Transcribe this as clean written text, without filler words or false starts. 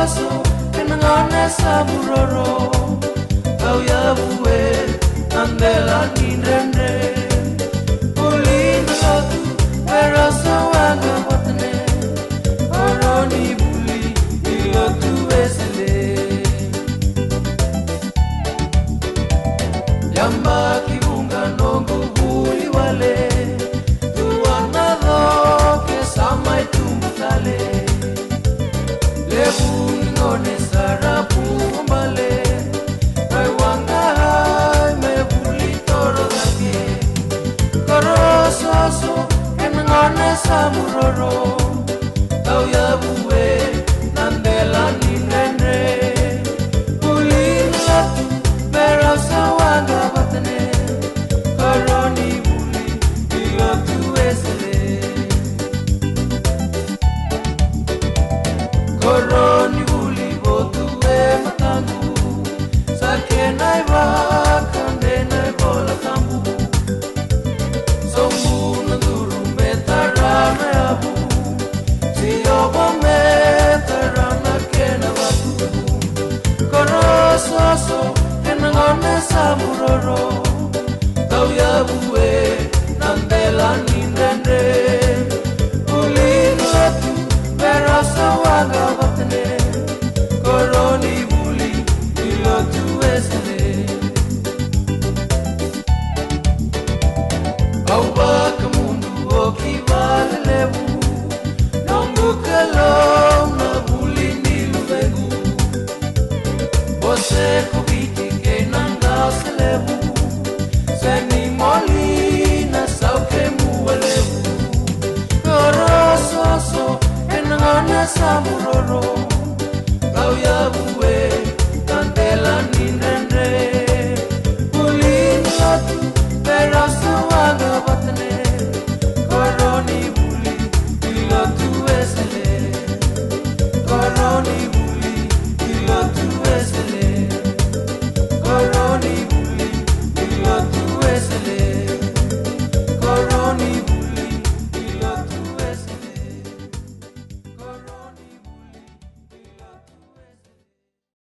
so enangane samuroro Kau ya bue Nandela nindrende Ulin lotu Verasa wanga watane Koroni Vuli Ilotu esele Yamba kibunga Noqu Koroni Vuli Tuana doke samai tumutale Lebu ngone sarapu mbale Kai wanga hai me Vuli toro dake Korososo enangane samuroro Kau ya bue nandela nindrende Vuli latu merasa wanga batane Koroni Vuli ilotu esele Koroni Vuli botu e matangu Sake nai waka ne nai bola kambu Songu nanduru metarana yabu Siyoba metarana kena watu Korososo enangane samuroro Kau ya bue nandela nindende Ulin latu Verasa wanga watane Koroni Vuli ilotu esele Auba kemundu oki vale lebu Nongu kelom na Vuli niluvengu Bose kubiti ke nanga selebu Seni moli na sauke muwelebu Korososo enangane samuroro Kau ya bue Nandela nindrende Ulin lotu Verasa wanga watane Koroni Vuli ilotu esele Koroni Vuli